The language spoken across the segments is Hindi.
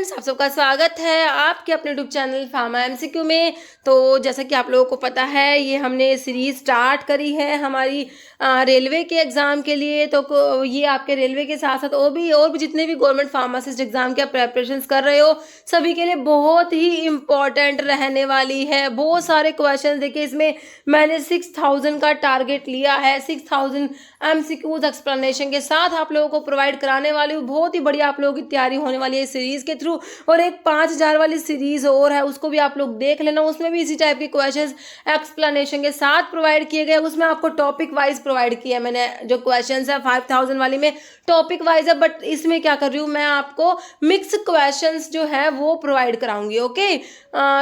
फ्रेंड्स, आप सबका स्वागत है आपके अपने यूट्यूब चैनल फार्मा एमसीक्यू में। तो जैसा कि आप लोगों को पता है, ये हमने सीरीज स्टार्ट करी है हमारी रेलवे के एग्ज़ाम के लिए। तो ये आपके रेलवे के साथ साथ और भी जितने भी गवर्नमेंट फार्मासिस्ट एग्ज़ाम के आप प्रेपरेशंस कर रहे हो, सभी के लिए बहुत ही इम्पॉर्टेंट रहने वाली है। बहुत सारे क्वेश्चन देखिए, इसमें मैंने 6000 का टारगेट लिया है। 6000 एमसीक्यूज एक्सप्लेनेशन के साथ आप लोगों को प्रोवाइड कराने वाली हूँ। बहुत ही बढ़िया आप लोगों की तैयारी होने वाली है इस सीरीज के थ्रू। और एक 5000 वाली सीरीज और है, उसको भी आप लोग देख लेना। उसमें भी इसी टाइप के क्वेश्चंस एक्सप्लेनेशन के साथ प्रोवाइड किए गए। उसमें आपको टॉपिक वाइज प्रोवाइड किया है मैंने। जो क्वेश्चंस है 5000 वाली में टॉपिक वाइज है, बट इसमें क्या कर रही हूँ मैं, आपको मिक्स क्वेश्चंस जो है वो प्रोवाइड कराऊंगी। ओके,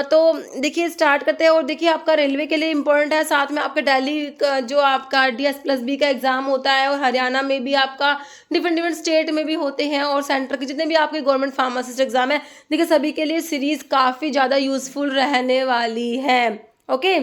तो देखिए स्टार्ट करते हैं। और देखिए आपका रेलवे के लिए इंपॉर्टेंट है, साथ में आपका दिल्ली जो आपका DS+B का एग्जाम होता है, और हरियाणा में भी आपका डिफरेंट स्टेट में भी होते हैं, और सेंटर के जितने भी आपके गवर्नमेंट फार्मासिस्ट एग्जाम है, देखिए सभी के लिए सीरीज काफ़ी ज़्यादा यूजफुल रहने वाली है। ओके,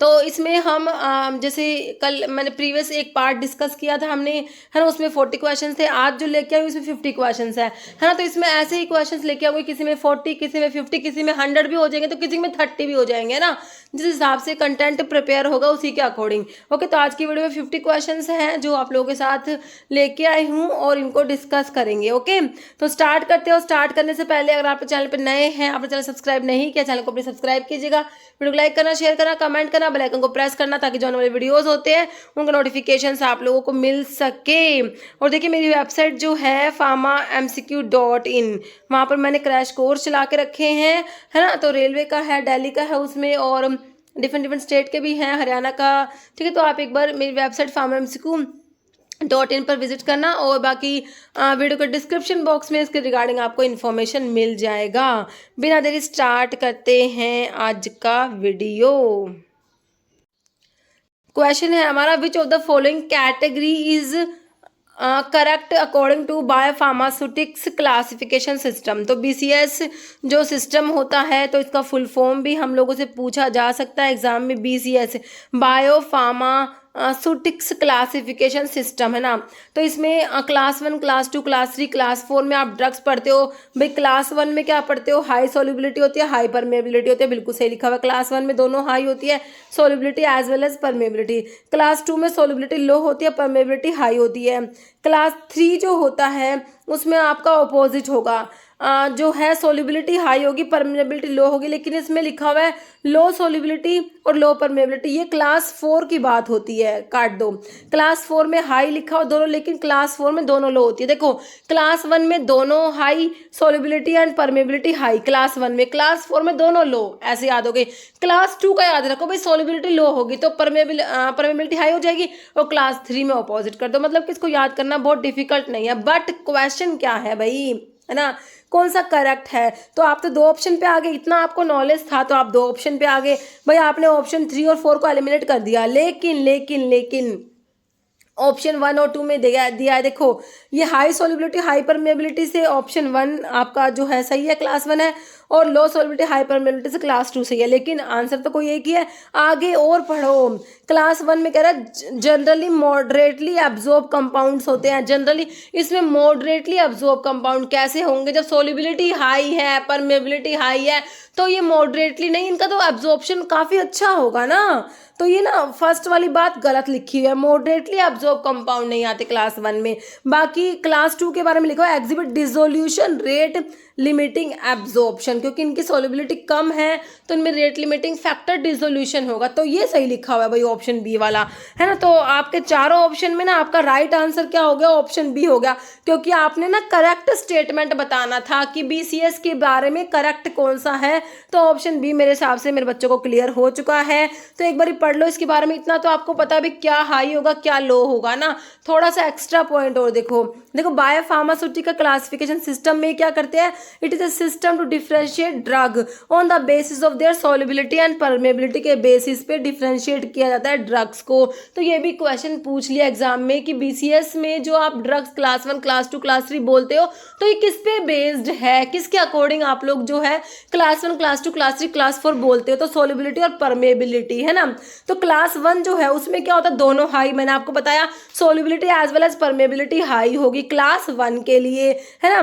तो इसमें हम जैसे कल मैंने प्रीवियस एक पार्ट डिस्कस किया था हमने, है ना, उसमें 40 क्वेश्चन थे। आज जो लेके आई उसमें 50 क्वेश्चन है ना। तो इसमें ऐसे ही क्वेश्चन लेके आऊंगी, किसी में 40, किसी में 50, किसी में 100 भी हो जाएंगे, तो किसी में 30 भी हो जाएंगे ना। जिस हिसाब से कंटेंट प्रिपेयर होगा उसी के अकॉर्डिंग। ओके, तो आज की वीडियो में 50 क्वेश्चन हैं जो आप लोगों के साथ लेके आई हूँ, और इनको डिस्कस करेंगे। ओके, तो स्टार्ट करते हो। स्टार्ट करने से पहले अगर आप चैनल पर नए हैं, आपने चैनल सब्सक्राइब नहीं किया, चैनल को अपने सब्सक्राइब कीजिएगा। वीडियो को लाइक करना, शेयर करना, कमेंट करना, बेल आइकन को प्रेस करना, ताकि जो आने वाले वीडियोस होते हैं उनका नोटिफिकेशंस आप लोगों को मिल सके। और देखिए मेरी वेबसाइट जो है pharmamcq.in, वहाँ पर मैंने क्रैश कोर्स चला के रखे हैं, है ना। तो रेलवे का है, दिल्ली का है उसमें, और डिफरेंट स्टेट के भी हैं, हरियाणा का। ठीक है, तो आप एक बार मेरी वेबसाइट pharmamcq.in पर विजिट करना, और बाकी वीडियो के डिस्क्रिप्शन बॉक्स में इसके रिगार्डिंग आपको इन्फॉर्मेशन मिल जाएगा। बिना देरी स्टार्ट करते हैं आज का वीडियो। क्वेश्चन है हमारा, which of the following category is correct according to biopharmaceutics classification system. तो BCS जो सिस्टम होता है, तो इसका फुल फॉर्म भी हम लोगों से पूछा जा सकता है एग्जाम में। BCS बायोफार्मास्यूटिक्स क्लासिफिकेशन सिस्टम, है ना। तो इसमें क्लास 1, क्लास 2, क्लास 3, क्लास 4 में आप ड्रग्स पढ़ते हो। भाई क्लास 1 में क्या पढ़ते हो, हाई सोल्युबिलिटी होती है, हाई परमेबिलिटी होती है। बिल्कुल सही लिखा हुआ है, क्लास 1 में दोनों हाई होती है, solubility as well as permeability. Class 2 में सोल्युबिलिटी लो होती है, परमेबिलिटी हाई होती है। क्लास 3 जो होता है उसमें आपका ऑपोजिट होगा, जो है सोल्युबिलिटी हाई होगी, परमेबिलिटी लो होगी। लेकिन इसमें लिखा हुआ है लो सोल्युबिलिटी और लो परमेबिलिटी, ये क्लास 4 की बात होती है, काट दो। क्लास 4 में हाई लिखा हो दोनों, लेकिन क्लास 4 में दोनों लो होती है। देखो क्लास 1 में दोनों high, solubility and permeability high class 1 में, क्लास 4 में दोनों लो, ऐसे याद हो गई। क्लास 2 का याद रखो भाई, सोल्युबिलिटी लो होगी तो परमेबिलिटी हाई हो जाएगी, और क्लास 3 में अपोजिट कर दो। मतलब कि इसको याद करना बहुत डिफिकल्ट नहीं है, बट क्वेश्चन क्या है भाई, है ना, कौन सा करेक्ट है। तो आप तो 2 ऑप्शन पे आ गए, इतना आपको नॉलेज था तो आप 2 ऑप्शन पे आ गए भाई। आपने ऑप्शन 3 और 4 को एलिमिनेट कर दिया, लेकिन ऑप्शन 1 और 2 में दिया है। देखो ये हाई सोल्युबिलिटी हाई परमेबिलिटी से ऑप्शन 1 आपका जो है सही है, क्लास 1 है, और लो सोल्युबिलिटी हाई परमेबिलिटी से क्लास 2 सही है। लेकिन आंसर तो कोई एक ही है, आगे और पढ़ो। क्लास 1 में कह रहा है जनरली मॉडरेटली एब्जॉर्ब कंपाउंड्स होते हैं। जनरली इसमें मॉडरेटली एब्जॉर्ब कंपाउंड कैसे होंगे, जब सोल्युबिलिटी हाई है, परमेबिलिटी हाई है, तो ये मॉडरेटली नहीं, इनका तो एब्जॉर्प्शन काफ़ी अच्छा होगा ना। तो ये ना फर्स्ट वाली बात गलत लिखी हुई है, मॉडरेटली एब्जॉर्ब कंपाउंड नहीं आते क्लास 1 में। बाकी क्लास 2 के बारे में लिखा है exhibit dissolution rate limiting absorption, क्योंकि इनकी सोल्युबिलिटी कम है तो इनमें रेट लिमिटिंग फैक्टर डिसोल्यूशन होगा। तो ये सही लिखा हुआ है भाई, ऑप्शन बी वाला, है ना। तो आपके चारों ऑप्शन में ना आपका राइट आंसर क्या हो गया, ऑप्शन बी हो गया, क्योंकि आपने ना करेक्ट स्टेटमेंट बताना था कि BCS के बारे में करेक्ट कौन सा है। तो ऑप्शन बी मेरे हिसाब से मेरे बच्चों को क्लियर हो चुका है। तो एक बार पढ़ लो इसके बारे में, इतना तो आपको पता भी क्या हाई होगा क्या लो होगा ना। थोड़ा सा एक्स्ट्रा पॉइंट और देखो बायोफार्मास्यूटिकल क्लासिफिकेशन सिस्टम में क्या करते हैं, it is a system to differentiate drug on the basis of their solubility and permeability के बेसिस पे डिफरेंशिएट किया जाता है ड्रग्स को। तो ये भी क्वेश्चन पूछ लिया एग्जाम में कि BCS में जो आप ड्रग्स क्लास 1, क्लास 2, क्लास 3 बोलते हो, तो ये किस पे बेस्ड है, किसके अकॉर्डिंग आप लोग जो है क्लास 1, क्लास 2, क्लास 3, क्लास 4 बोलते हो। तो सॉल्युबिलिटी और परमेबिलिटी, है ना। तो क्लास 1 जो है उसमें क्या होता है, दोनों हाई, मैंने आपको बताया solubility as well as permeability high होगी क्लास 1 के लिए, है ना।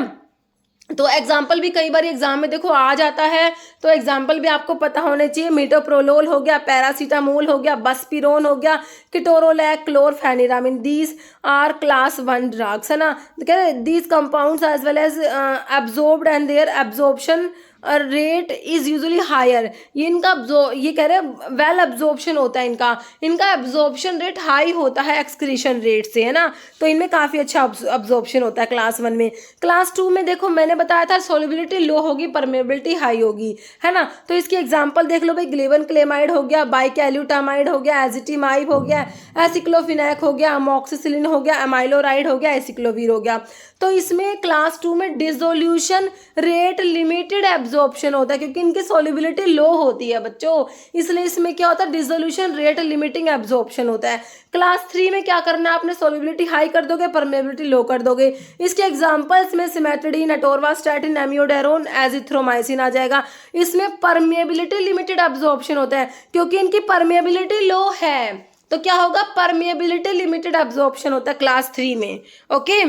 तो एग्जाम्पल भी कई बार एग्जाम में देखो आ जाता है, तो एग्जाम्पल भी आपको पता होने चाहिए। मीटोप्रोलोल हो गया, पैरासीटामोल हो गया, बस्पिरोन हो गया, ketorolac, chlorpheniramine, these are class 1 drugs, है ना। These compounds as well as absorbed and their absorption rate is usually higher. ये इनका ये कह रहे हैं वेल एब्जॉर्प्शन होता है इनका, इनका एब्जॉर्प्शन रेट हाई होता है एक्सक्रीशन रेट से, है ना। तो इनमें काफ़ी अच्छा एब्जॉर्प्शन होता है क्लास 1 में। क्लास 2 में देखो मैंने बताया था सोलिबिलिटी लो होगी, परमेबिलिटी हाई होगी, है ना। तो इसकी एग्जांपल देख लो भाई, ग्लेवन क्लेमाइड हो गया, बाइकैल्यूटामाइड हो गया, एजिटिमाइब हो गया, एसिक्लोफिनैक हो गया, अमोक्सिसिलिन हो गया, एमाइलोराइड हो गया, एसिक्लोवीर हो गया। तो इसमें क्लास 2 में डिसोल्यूशन रेट लिमिटेड एब्जॉर्प्शन होता है, क्योंकि इनकी सोलिबिलिटी लो होती है बच्चों, इसलिए इसमें क्या होता है, डिसोल्यूशन रेट लिमिटिंग एब्जॉर्प्शन होता है। क्लास 3 में क्या करना है आपने, सोलिबिलिटी हाई कर दोगे, परमेबिलिटी लो कर दोगे। इसके एग्जांपल्स में सिमेट्रिडीन, अटोरवास्टैटिन, एमियोडेरोन, एजिथ्रोमाइसिन आ जाएगा। इसमें परमेबिलिटी लिमिटेड एब्जॉर्प्शन होता है, क्योंकि इनकी परमेबिलिटी लो है, तो क्या होगा, परमेबिलिटी लिमिटेड एब्जॉर्प्शन होता है क्लास 3 में। ओके,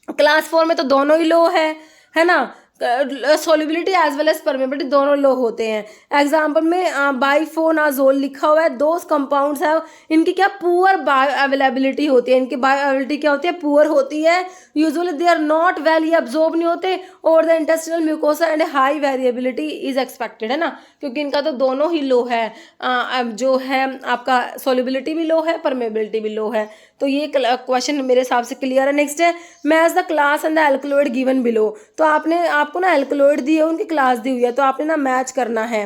क्लास 4 में तो दोनों ही लो है ना, solubility as well as permeability दोनों लो होते हैं। एग्जाम्पल में बाइफोनाजोल लिखा हुआ है, दोज कंपाउंड्स है, इनकी क्या पुअर बायो अवेलेबिलिटी होती है, इनकी बायो अवेलेबिलिटी क्या होती है, पुअर होती है। Usually they are not well, ये अब्जॉर्ब नहीं होते, और the intestinal mucosa and high variability is expected, है ना, क्योंकि इनका तो दोनों ही लो है। अब जो है आपका सोलिबिलिटी भी लो है, परमेबिलिटी भी लो है। तो ये क्वेश्चन मेरे हिसाब से क्लियर है। नेक्स्ट है, match the class and the alkaloid given below. तो आपको ना एल्कलॉइड दी है, उनकी क्लास दी हुई है, तो आपने ना मैच करना है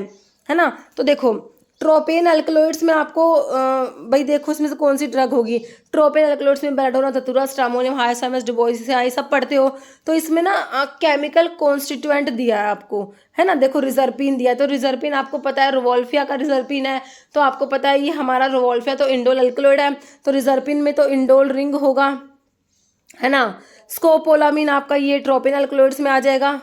ना। तो देखो ट्रोपेन एल्कलॉइड्स में आपको भाई देखो इसमें से कौन सी ड्रग होगी। ट्रोपेन एल्कलॉइड्स में बेलाडोना, धतूरा, स्ट्रामोनियम, हाइसामस, डुबोइसिस सब पढ़ते हो। तो इसमें ना केमिकल कॉन्स्टिट्यूएंट दिया है आपको, है ना। देखो रिजर्पिन दिया है, तो रिजर्पिन आपको पता है रोवोल्फिया का रिजर्पिन है, तो आपको पता है ये हमारा रोवोल्फिया तो इंडोल एल्कलॉइड है, तो रिजर्पिन में तो इंडोल रिंग होगा, है ना। स्कोपोलामिन आपका ये ट्रोपेन एल्कलॉइड्स में आ जाएगा,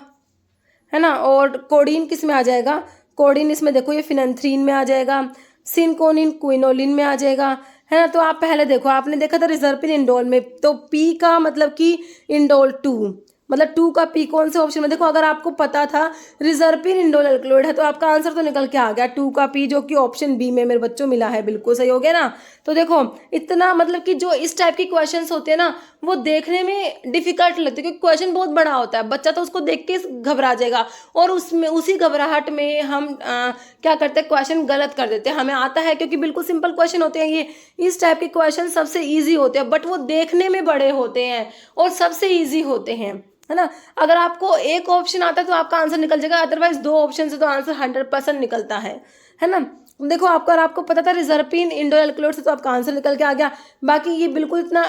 है ना। और कोडीन किस में आ जाएगा, कोडीन इसमें देखो ये फिनेंथ्रीन में आ जाएगा, सिनकोनिन क्विनोलिन में आ जाएगा, है ना। तो आप पहले देखो, आपने देखा था रिजर्पिन इंडोल में, तो पी का मतलब कि इंडोल 2, मतलब 2 का पी कौन से ऑप्शन में, देखो अगर आपको पता था रिजर्पिन इंडोल एल्कलॉइड है, तो आपका आंसर तो निकल के आ गया 2 का पी, जो कि ऑप्शन बी में मेरे बच्चों मिला है, बिल्कुल सही हो गया ना। तो देखो इतना मतलब कि जो इस टाइप के क्वेश्चंस होते हैं ना, वो देखने में डिफिकल्ट लगते हैं, क्योंकि क्वेश्चन बहुत बड़ा होता है, बच्चा तो उसको देख के घबरा जाएगा, और उसमें उसी घबराहट में हम क्या करते हैं, क्वेश्चन गलत कर देते हैं। हमें आता है क्योंकि बिल्कुल सिंपल क्वेश्चन होते हैं ये, इस टाइप के क्वेश्चन सबसे ईजी होते हैं, बट वो देखने में बड़े होते हैं और सबसे ईजी होते हैं, है ना। अगर आपको एक ऑप्शन आता है तो आपका आंसर निकल जाएगा, अदरवाइज 2 ऑप्शन से तो आंसर 100% निकलता है ना। देखो आपको पता था रिजर्पिन इंडोल एल्कलॉइड से, तो आपका आंसर निकल के आ गया। बाकी ये बिल्कुल इतना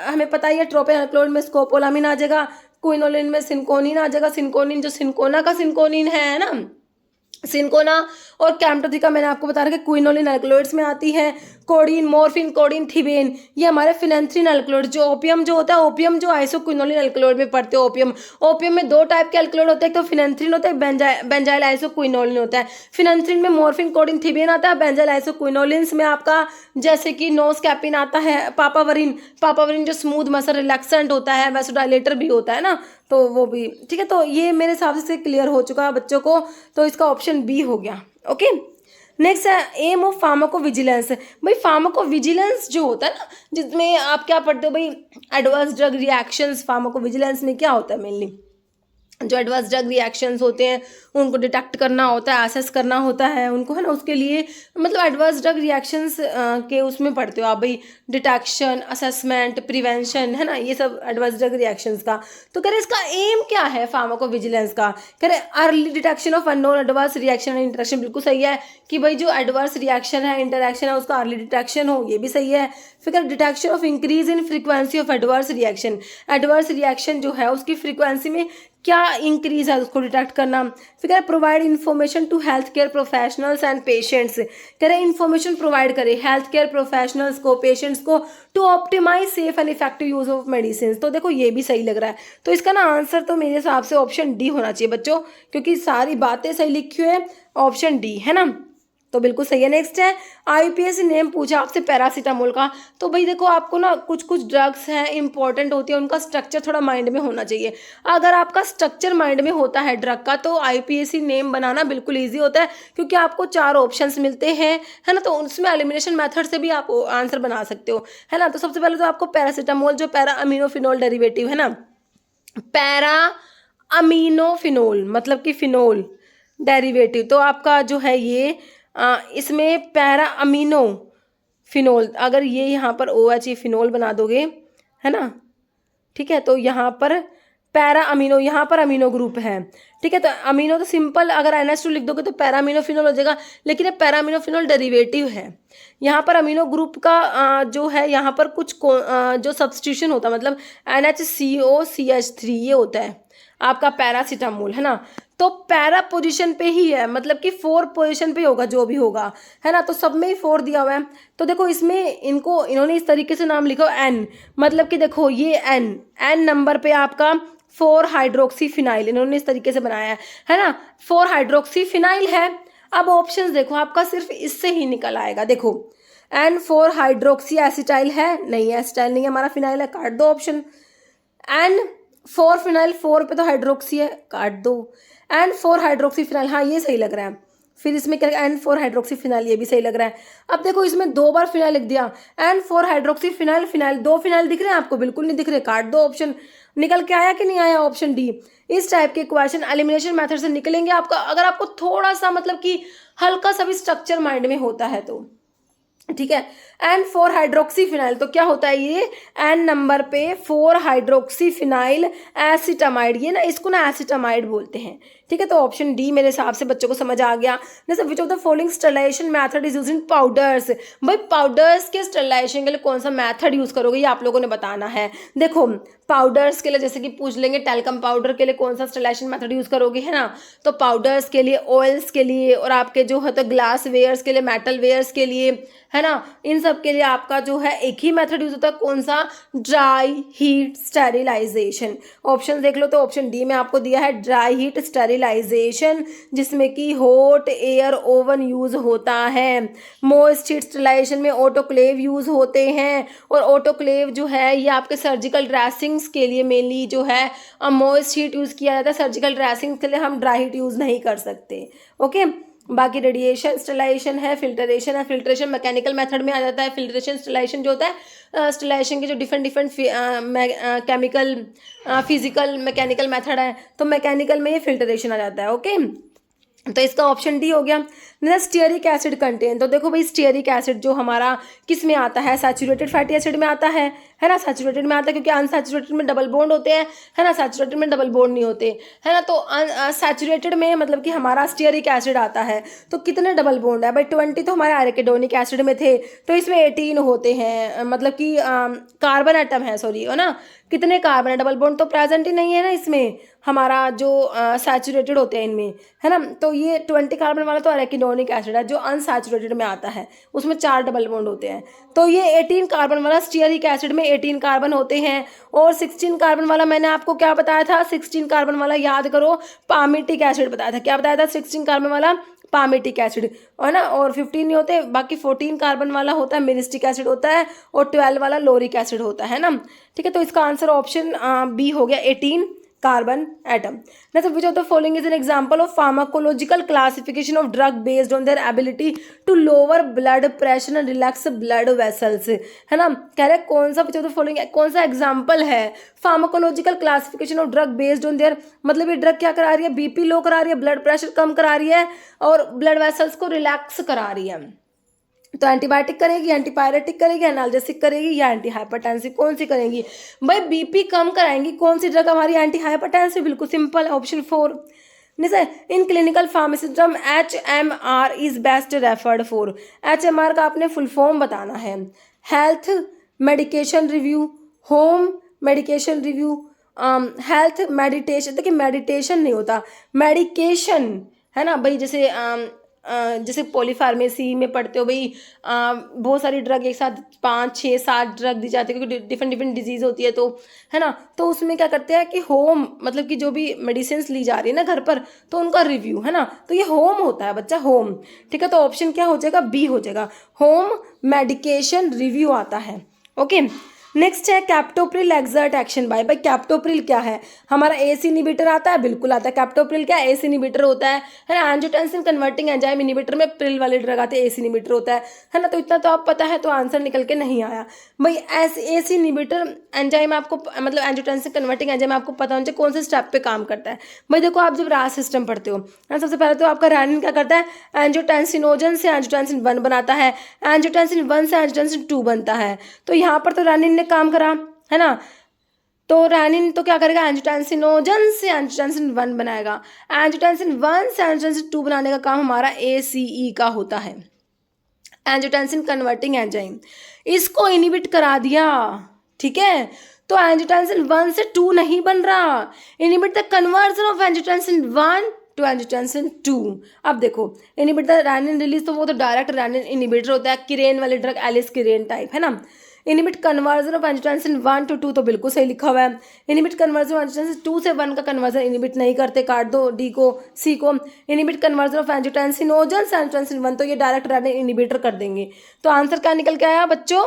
हमें पता ही है, ट्रोपेन एल्कलॉइड में स्कोपोलामिन आ जाएगा, क्विनोलिन में सिनकोनिन आ जाएगा, सिनकोनिन जो सिनकोना का सिनकोनिन है ना, सिनकोना और कैम्प्टोथिका मैंने आपको बता रखा है क्विनोलिन एल्कलॉइड्स में आती है। कोडीन, मॉर्फिन, कोडीन, थिबेन ये हमारे फिनेंथ्रीन एल्कलॉइड। जो ओपियम जो होता है, ओपियम जो आइसोक्विनोलिन एल्कलॉइड में पढ़ते हो, ओपियम में 2 टाइप के एल्कलॉइड होते हैं, तो फिनेंथ्रीन होता है, बेंजाइल आइसोक्विनोलिन होता है। फिनेंथ्रीन में मॉर्फिन, कोडीन, थिबेन आता है, बेंजाइल आइसोक्विनोलिन्स में आपका जैसे कि नोस्कैपिन आता है, पापावरिन जो स्मूथ मसल रिलैक्सेंट होता है, वैसोडाइलेटर भी होता है ना, तो वो भी ठीक है। तो ये मेरे हिसाब से क्लियर हो चुका है बच्चों को, तो इसका ऑप्शन बी हो गया। ओके, नेक्स्ट है एम ऑफ फार्माकोविजिलेंस। भाई फार्माकोविजिलेंस जो होता है ना, जिसमें आप क्या पढ़ते हो भाई, एडवर्स ड्रग रिएक्शंस। फार्माकोविजिलेंस में क्या होता है, मेनली जो एडवर्स ड्रग रिएक्शंस होते हैं उनको डिटेक्ट करना होता है, असेस करना होता है उनको, है ना। उसके लिए मतलब एडवर्स ड्रग रिएक्शंस के उसमें पढ़ते हो आप भाई, डिटेक्शन, असेसमेंट, प्रिवेंशन, है ना, ये सब एडवर्स ड्रग रिएक्शंस का। तो कह रहे इसका एम क्या है फार्माकोविजिलेंस का, कह रहे early detection of unknown adverse reaction and interaction. बिल्कुल सही है कि भाई जो एडवर्स रिएक्शन है, इंटरेक्शन है, उसका अर्ली डिटेक्शन हो, ये भी सही है। फिर detection of increase in frequency of adverse reaction. Adverse reaction जो है उसकी फ्रीक्वेंसी में क्या इंक्रीज है, उसको डिटेक्ट करना। फिर provide information to health care professionals and patients. कह रहे इन्फॉर्मेशन प्रोवाइड करे हेल्थ केयर प्रोफेशनल्स को, पेशेंट्स को, to optimise safe and effective use of medicine. तो देखो ये भी सही लग रहा है, तो इसका ना आंसर तो मेरे हिसाब से ऑप्शन डी होना चाहिए बच्चों, क्योंकि सारी बातें सही लिखी हुई है, ऑप्शन डी, है ना। तो बिल्कुल सही है। नेक्स्ट है आईयूपीएसी नेम पूछा आपसे पैरासीटामोल का। तो भाई देखो आपको ना कुछ कुछ ड्रग्स हैं इंपॉर्टेंट होती है, उनका स्ट्रक्चर थोड़ा माइंड में होना चाहिए। अगर आपका स्ट्रक्चर माइंड में होता है ड्रग का तो आईयूपीएसी नेम बनाना बिल्कुल ईजी होता है, क्योंकि आपको 4 ऑप्शंस मिलते हैं, है ना। तो उसमें एलिमिनेशन मेथड से भी आप आंसर बना सकते हो, है ना। तो सबसे पहले तो आपको पैरासीटामोल जो पैरा अमीनोफिनोल डेरिवेटिव है ना, पैरा अमीनोफिनोल मतलब कि फिनोल डेरिवेटिव, तो आपका जो है ये इसमें पैरा अमीनो फिनोल, अगर ये यहाँ पर ओ एच ई फिनोल बना दोगे, है ना, ठीक है। तो यहाँ पर पैरा अमीनो, यहाँ पर अमीनो ग्रुप है, ठीक है। तो अमीनो तो सिंपल अगर NH2 लिख दोगे तो पैरा अमीनो फिनोल हो जाएगा, लेकिन ये पैरा अमीनो फिनोल डेरिवेटिव है। यहाँ पर अमीनो ग्रुप का जो है यहाँ पर कुछ जो सब्स्टिट्यूशन होता है, मतलब NHCOCH3 ये होता है आपका पैरासीटामोल, है ना। तो पैरा पोजीशन पे ही है, मतलब कि 4 पोजीशन पे होगा जो भी होगा, है ना। तो सब में ही 4 दिया हुआ है। तो देखो इसमें इन्होंने इस तरीके से नाम लिखा N, मतलब कि देखो ये N नंबर पे आपका 4 हाइड्रोक्सी फिनाइल इन्होंने इस तरीके से बनाया है ना। 4 हाइड्रोक्सी फिनाइल है। अब ऑप्शंस देखो आपका सिर्फ इससे ही निकल आएगा। देखो N4 हाइड्रोक्सी एसिटाइल है, नहीं एसिटाइल नहीं है हमारा, फिनाइल है, काट दो ऑप्शन। N4 फिनाइल, 4 पे तो हाइड्रोक्सी है, काट दो। N4 हाइड्रोक्सी फिनाइल, हाँ ये सही लग रहा है। फिर इसमें क्या N4 हाइड्रोक्सी फिनाइल, ये भी सही लग रहा है। अब देखो इसमें 2 बार फिनाइल लिख दिया, N4 hydroxy phenyl, phenyl 2 phenyl दिख रहे हैं आपको, बिल्कुल नहीं दिख रहे, काट दो ऑप्शन। निकल के आया कि नहीं आया ऑप्शन डी। इस टाइप के क्वेश्चन एलिमिनेशन मेथड से निकलेंगे आपका, अगर आपको थोड़ा सा मतलब कि हल्का सा भी स्ट्रक्चर माइंड में होता है तो, ठीक है। N4 हाइड्रोक्सी फिनाइल, तो क्या होता है ये N नंबर पे 4 हाइड्रोक्सी फिनाइल एसिटामाइड, ये ना इसको ना एसिटामाइड बोलते हैं, ठीक है। तो ऑप्शन डी मेरे हिसाब से बच्चों को समझ आ गया। जैसे which of the following sterilisation method is used in powders, भाई पाउडर्स के स्टरलाइजेशन के लिए कौन सा मेथड यूज करोगे ये आप लोगों ने बताना है। देखो पाउडर्स के लिए जैसे कि पूछ लेंगे टैल्कम पाउडर के लिए कौन सा स्टरलाइजेशन मेथड यूज करोगे, है ना। तो पाउडर्स के लिए, ऑयल्स के लिए, और आपके जो है तो ग्लास वेयर्स के लिए, मेटल वेयर्स के लिए, है ना, इन सब के लिए आपका जो है एक ही मेथड यूज होता है, कौन सा, ड्राई हीट स्टेरिलाइजेशन। ऑप्शन देख लो, तो ऑप्शन डी में आपको दिया है ड्राई हीट स्टेरिलाइजेशन, जिसमें कि हॉट एयर ओवन यूज होता है। मोइस्ट हीट स्टेरिलाइजेशन में ऑटोक्लेव यूज होते हैं, और ऑटोक्लेव जो है ये आपके सर्जिकल ड्रेसिंग्स के लिए मेनली जो है मोइस्ट हीट यूज किया जाता है। सर्जिकल ड्रेसिंग्स के लिए हम ड्राई हीट यूज नहीं कर सकते, ओके। बाकी रेडिएशन स्टेरिलाइजेशन है, फिल्टरेशन है, फिल्ट्रेशन मैकेनिकल मेथड में आ जाता है। फिल्ट्रेशन स्टेरिलाइजेशन जो होता है स्टेरिलाइजेशन के जो different chemical, physical, mechanical method है, तो मैकेनिकल में ये फिल्ट्रेशन आ जाता है, ओके। तो इसका ऑप्शन डी हो गया। स्टीयरिक एसिड कंटेन, तो देखो भाई स्टीयरिक एसिड जो हमारा किस में आता है, सैचुरेटेड फैटी एसिड में आता है ना, सैचुरेटेड में आता है, क्योंकि अनसैचुरेटेड में डबल बॉन्ड होते हैं, है ना, सैचुरेटेड में डबल बॉन्ड नहीं होते, है ना। तो सैचुरेटेड में मतलब कि हमारा स्टीयरिक एसिड आता है, तो कितने डबल बॉन्ड है भाई, 20 तो हमारे एराकिडोनिक एसिड में थे, तो इसमें 18 होते हैं, मतलब कि कार्बन एटम है, सॉरी, है ना। कितने कार्बन है, डबल बॉन्ड तो प्रेजेंट ही नहीं है ना इसमें, हमारा जो सैचुरेटेड होते हैं इनमें, है ना। तो ये 20 कार्बन वाला तो एराकिडोनिक एसिड है, जो अनसैचुरेटेड में आता है उसमें 4 डबल बॉन्ड होते हैं। तो ये 18 कार्बन वाला स्टीयरिक एसिड में 18 कार्बन होते हैं। और 16 कार्बन वाला मैंने आपको क्या बताया था, 16 कार्बन वाला याद करो, पामिटिक एसिड बताया था। क्या बताया था, 16 कार्बन वाला पामिटिक एसिड, है ना। और 15 नहीं होते, बाकी 14 कार्बन वाला होता है मिरिस्टिक एसिड होता है, और 12 वाला लोरिक एसिड होता है ना, ठीक है। तो इसका आंसर ऑप्शन बी हो गया, 18 carbon atom. Next, which of the following is an example of pharmacological classification of drug based on their ability to lower blood pressure and relax blood vessels, है ना। कह रहे कौन सा which of the following, कौन सा एग्जाम्पल है pharmacological classification of drug based on their, मतलब ये ड्रग क्या करा रही है, बीपी लो करा रही है, ब्लड प्रेशर कम करा रही है, और ब्लड वेसल्स को रिलैक्स करा रही है। तो एंटीबायोटिक करेगी, एंटीपायरेटिक करेगी, एनाल्जेसिक करेगी, या एंटी हाइपरटेंसिव, कौन सी करेंगी भाई, बीपी कम कराएंगी, कौन सी ड्रग हमारी एंटी हाइपरटेंसिव, बिल्कुल simple option 4। In clinical pharmacism HMR is best referred for, HMR का आपने फुल फॉर्म बताना है, health medication review, home medication review, health meditation, देखिए मेडिटेशन नहीं होता, मेडिकेशन, है ना भाई। जैसे जैसे पॉलीफार्मेसी में पढ़ते हो भाई, बहुत सारी ड्रग एक साथ 5 6 7 ड्रग दी जाती है क्योंकि डिफरेंट डिफरेंट डिजीज होती है, तो है ना। तो उसमें क्या करते हैं कि होम, मतलब कि जो भी मेडिसिन ली जा रही है ना घर पर, तो उनका रिव्यू, है ना, तो ये होम होता है बच्चा, होम। ठीक है, तो ऑप्शन क्या हो जाएगा, बी हो जाएगा, होम मेडिकेशन रिव्यू आता है। ओके, नेक्स्ट है कैप्टोप्रिल एक्सर्ट एक्शन बाय। भाई कैप्टोप्रिल क्या है, हमारा एस इनिबिटर आता है, बिल्कुल आता है। कैप्टोप्रिल क्या है, एस इनिबिटर होता है ना। एंजियोटेंसिन कन्वर्टिंग एंजाइम इनिबिटर में प्रिल वाले ड्रग आते हैं, एस इनिबिटर होता है ना। तो इतना तो आप पता है, तो आंसर निकल के नहीं आया भाई। एस इनिबिटर एंजाइम आपको, मतलब एंजियोटेंसिन कन्वर्टिंग एंजाइम आपको पता होना चाहिए कौन से स्टेप पे काम करता है। भाई देखो, आप जब रास सिस्टम पढ़ते हो ना, सबसे पहले तो आपका रैनिन क्या करता है, एंजियोटेंसिनोजन से एंजियोटेंसिन 1 बनाता है, एंजियोटेंसिन 1 से एंजियोटेंसिन 2 बनता है। तो यहाँ पर तो रैनिन ने काम करा, है ना। तो रैनिन तो क्या करेगा, एंजियोटेंसिनोजन से एंजियोटेंसिन 1 बनाएगा, एंजियोटेंसिन 1 से एंजियोटेंसिन 2 बनाने का काम हमारा ACE का होता है, एंजियोटेंसिन कन्वर्टिंग एंजाइम। इसको इनिबिट करा दिया, ठीक है, तो एंजियोटेंसिन 1 से 2 नहीं बन रहा। Inhibit the conversion of angiotensin 1 to angiotensin 2। अब देखो, इनिबिट द रैनिन रिलीज, तो वो तो डायरेक्ट रैनिन इनिबिटर होता है, किरेन वाले ड्रग, एलिस किरेन टाइप, है ना। Inhibit conversion of angiotensin 1 to 2 तो बिल्कुल सही लिखा हुआ है। इनिबिट कन्वर्जन ऑफ एंजियोटेंसिन 2 से 1 का कन्वर्जन इनिबिट नहीं करते, काट दो डी को, सी को। इनिबिट कन्वर्जन ऑफ एंजियोटेंसिनोजन से एंजियोटेंसिन 1, तो ये डायरेक्ट रैनिन इनिबिटर कर देंगे। तो आंसर क्या निकल के आया बच्चों,